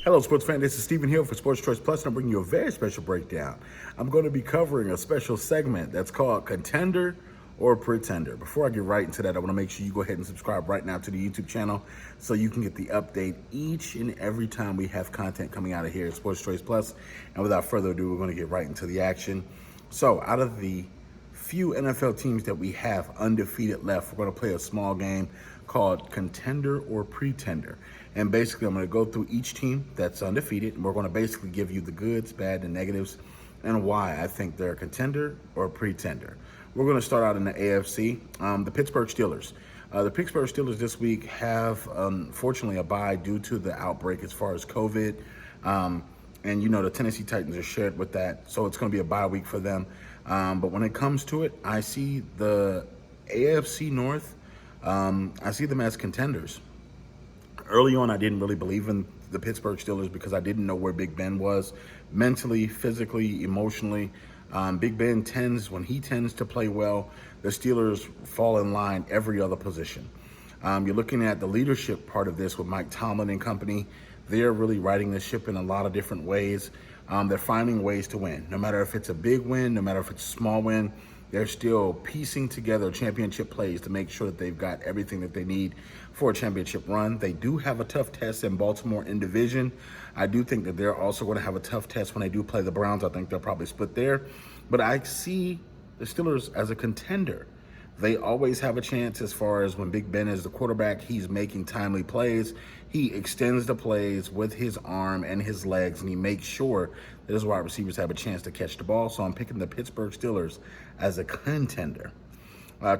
Hello, sports fan. This is Stephen Hill for Sports Choice Plus, and I'm bringing you a very special breakdown. I'm going to be covering a special segment that's called Contender or Pretender. Before I get right into that, I want to make sure you go ahead and subscribe right now to the YouTube channel so you can get the update each and every time we have content coming out of here at Sports Choice Plus. And without further ado, we're going to get right into the action. So, out of the few NFL teams that we have undefeated left, we're going to play a small game called Contender or Pretender. And basically, I'm going to go through each team that's undefeated, and we're going to basically give you the goods, bad, and negatives, and why I think they're a contender or a pretender. We're going to start out in the AFC, the Pittsburgh Steelers. The Pittsburgh Steelers this week have, unfortunately, a bye due to the outbreak as far as COVID. And, you know, the Tennessee Titans are shared with that, so it's going to be a bye week for them. But when it comes to it, I see the AFC North, I see them as contenders. Early on, I didn't really believe in the Pittsburgh Steelers because I didn't know where Big Ben was mentally, physically, emotionally. Big Ben when he tends to play well, the Steelers fall in line every other position. You're looking at the leadership part of this with Mike Tomlin and company. They're really riding the ship in a lot of different ways. They're finding ways to win. No matter if it's a big win, no matter if it's a small win, they're still piecing together championship plays to make sure that they've got everything that they need for a championship run. They do have a tough test in Baltimore in division. I do think that they're also going to have a tough test when they do play the Browns. I think they'll probably split there. But I see the Steelers as a contender. They always have a chance as far as when Big Ben is the quarterback, he's making timely plays. He extends the plays with his arm and his legs, and he makes sure that his wide receivers have a chance to catch the ball. So I'm picking the Pittsburgh Steelers as a contender.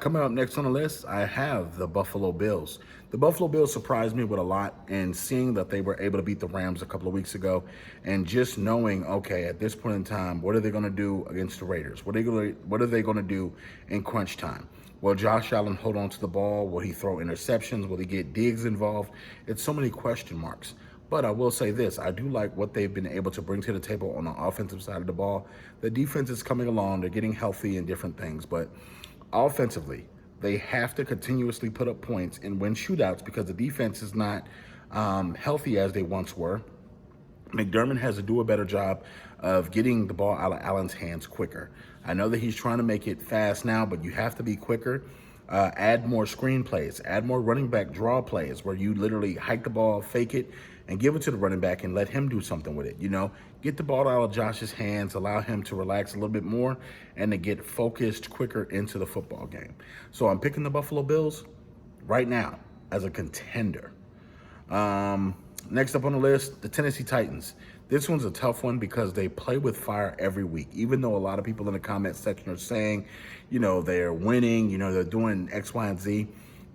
Coming up next on the list, I have the Buffalo Bills. The Buffalo Bills surprised me with a lot, and seeing that they were able to beat the Rams a couple of weeks ago, and just knowing, okay, at this point in time, what are they going to do against the Raiders? What are they going to do in crunch time? Will Josh Allen hold on to the ball? Will he throw interceptions? Will he get Diggs involved? It's so many question marks. But I will say this, I do like what they've been able to bring to the table on the offensive side of the ball. The defense is coming along. They're getting healthy and different things. But offensively, they have to continuously put up points and win shootouts because the defense is not healthy as they once were. McDermott has to do a better job of getting the ball out of Allen's hands quicker. I know that he's trying to make it fast now, but you have to be quicker. Add more screen plays, add more running back draw plays where you literally hike the ball, fake it, and give it to the running back and let him do something with it. You know, get the ball out of Josh's hands, allow him to relax a little bit more and to get focused quicker into the football game. So I'm picking the Buffalo Bills right now as a contender. Next up on the list, the Tennessee Titans. This one's a tough one because they play with fire every week, even though a lot of people in the comment section are saying, you know, they're winning, you know, they're doing X, Y, and Z.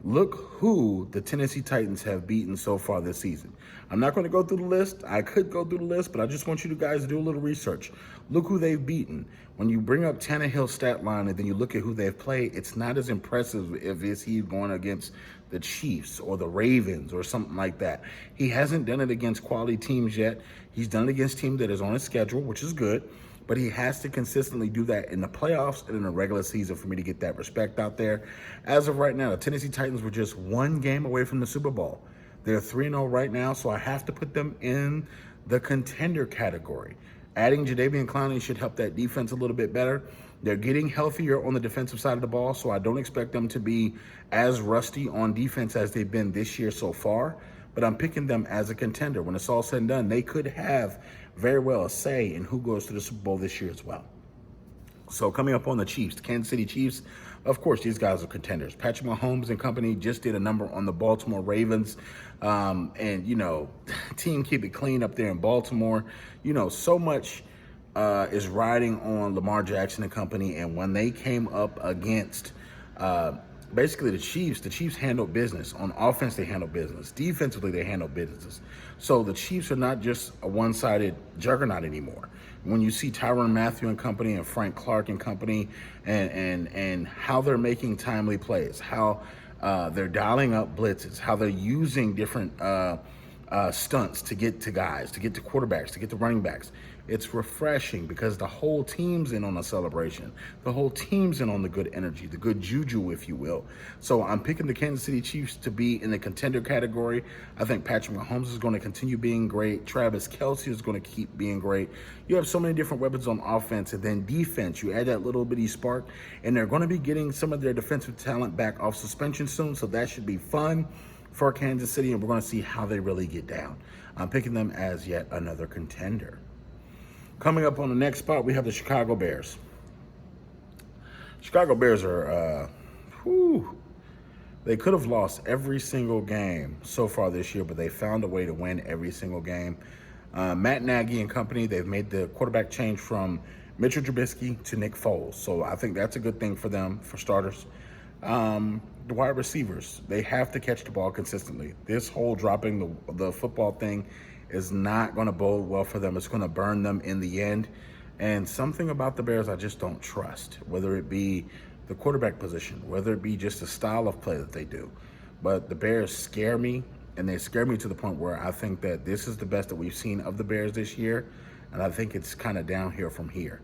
Look who the Tennessee Titans have beaten so far this season. I'm not going to go through the list. I could go through the list, but I just want you guys to do a little research. Look who they've beaten. When you bring up Tannehill's stat line and then you look at who they've played, it's not as impressive if he's going against the Chiefs or the Ravens or something like that. He hasn't done it against quality teams yet. He's done it against teams that is on his schedule, which is good. But he has to consistently do that in the playoffs and in the regular season for me to get that respect out there. As of right now, the Tennessee Titans were just one game away from the Super Bowl. They're 3-0 right now, so I have to put them in the contender category. Adding Jadeveon Clowney should help that defense a little bit better. They're getting healthier on the defensive side of the ball, so I don't expect them to be as rusty on defense as they've been this year so far. But I'm picking them as a contender. When it's all said and done, they could have very well a say in who goes to the Super Bowl this year as well. So coming up on the Chiefs, the Kansas City Chiefs, of course, these guys are contenders. Patrick Mahomes and company just did a number on the Baltimore Ravens. And, you know, team keep it clean up there in Baltimore. You know, so much is riding on Lamar Jackson and company. And when they came up against basically the Chiefs handled business. On offense, they handled business. Defensively, they handled business. So the Chiefs are not just a one-sided juggernaut anymore. When you see Tyrann Mathieu and company and Frank Clark and company and how they're making timely plays, how they're dialing up blitzes, how they're using different stunts to get to guys, to get to quarterbacks, to get to running backs. It's refreshing because the whole team's in on a celebration. The whole team's in on the good energy, the good juju, if you will. So I'm picking the Kansas City Chiefs to be in the contender category. I think Patrick Mahomes is going to continue being great. Travis Kelce is going to keep being great. You have so many different weapons on offense, and then defense, you add that little bitty spark, and they're going to be getting some of their defensive talent back off suspension soon, so that should be fun for Kansas City, and we're going to see how they really get down. I'm picking them as yet another contender. Coming up on the next spot, we have the Chicago Bears. Chicago Bears are, they could have lost every single game so far this year, but they found a way to win every single game. Matt Nagy and company, they've made the quarterback change from Mitchell Trubisky to Nick Foles. So I think that's a good thing for them, for starters. The wide receivers, they have to catch the ball consistently. This whole dropping the football thing is not going to bode well for them. It's going to burn them in the end. And something about the Bears I just don't trust, whether it be the quarterback position, whether it be just the style of play that they do. But the Bears scare me, and they scare me to the point where I think that this is the best that we've seen of the Bears this year, and I think it's kind of downhill from here.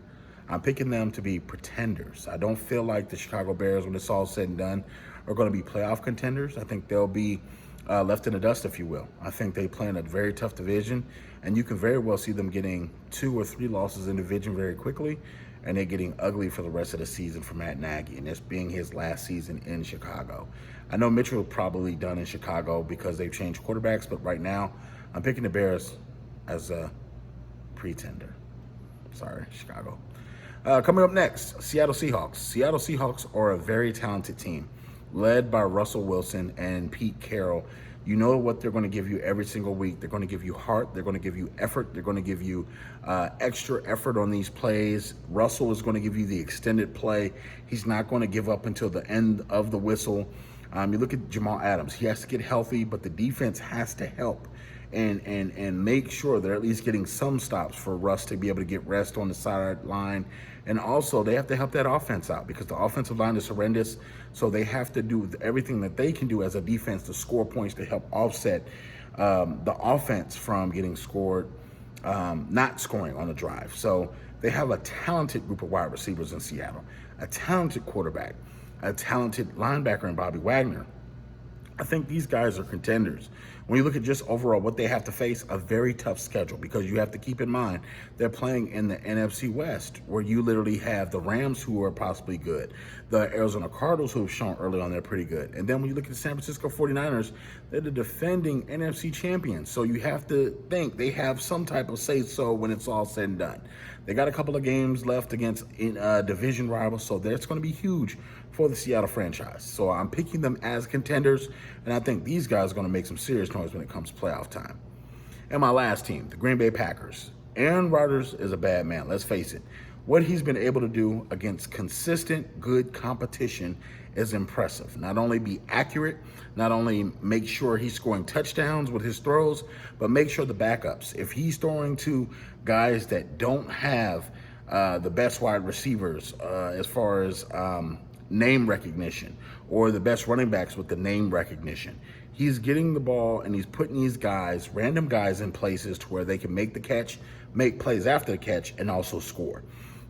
I'm picking them to be pretenders. I don't feel like the Chicago Bears, when it's all said and done, are going to be playoff contenders. I think they'll be left in the dust, if you will. I think they play in a very tough division, and you can very well see them getting 2 or 3 losses in the division very quickly, and they're getting ugly for the rest of the season for Matt Nagy, and this being his last season in Chicago. I know Mitchell probably done in Chicago because they've changed quarterbacks, but right now I'm picking the Bears as a pretender. Sorry, Chicago. Coming up next, Seattle Seahawks. Seattle Seahawks are a very talented team, led by Russell Wilson and Pete Carroll. You know what they're going to give you every single week. They're going to give you heart. They're going to give you effort. They're going to give you extra effort on these plays. Russell is going to give you the extended play. He's not going to give up until the end of the whistle. You look at Jamal Adams. He has to get healthy, but the defense has to help and make sure they're at least getting some stops for Russ to be able to get rest on the sideline. And also, they have to help that offense out because the offensive line is horrendous. So they have to do everything that they can do as a defense to score points to help offset the offense from getting scored, not scoring on the drive. So they have a talented group of wide receivers in Seattle, a talented quarterback, a talented linebacker in Bobby Wagner. I think these guys are contenders. When you look at just overall what they have to face, a very tough schedule, because you have to keep in mind they're playing in the NFC West, where you literally have the Rams, who are possibly good, the Arizona Cardinals, who have shown early on they're pretty good. And then when you look at the San Francisco 49ers, they're the defending NFC champions. So you have to think they have some type of say-so when it's all said and done. They got a couple of games left against division rivals, so that's going to be huge for the Seattle franchise. So I'm picking them as contenders, and I think these guys are going to make some serious noise when it comes to playoff time. And my last team, the Green Bay Packers. Aaron Rodgers is a bad man, let's face it. What he's been able to do against consistent, good competition is impressive. Not only be accurate, not only make sure he's scoring touchdowns with his throws, but make sure the backups, if he's throwing to guys that don't have the best wide receivers as far as name recognition, or the best running backs with the name recognition, he's getting the ball and he's putting these guys, random guys, in places to where they can make the catch, make plays after the catch, and also score.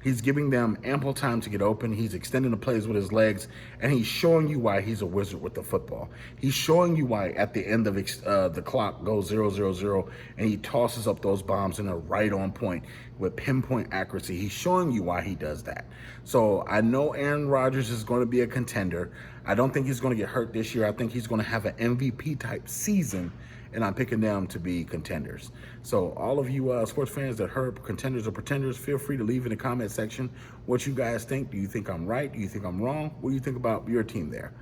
He's giving them ample time to get open. He's extending the plays with his legs, and he's showing you why he's a wizard with the football. He's showing you why at the end of the clock goes 0-0-0, and he tosses up those bombs and they're right on point with pinpoint accuracy. He's showing you why he does that. So I know Aaron Rodgers is going to be a contender. I don't think he's going to get hurt this year. I think he's going to have an MVP-type season, and I'm picking them to be contenders. So all of you sports fans that heard contenders or pretenders, feel free to leave in the comment section what you guys think. Do you think I'm right? Do you think I'm wrong? What do you think about your team there?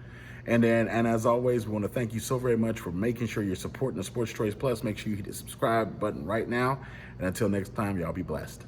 And as always, we want to thank you so very much for making sure you're supporting the Sports Choice Plus. Make sure you hit the subscribe button right now. And until next time, y'all be blessed.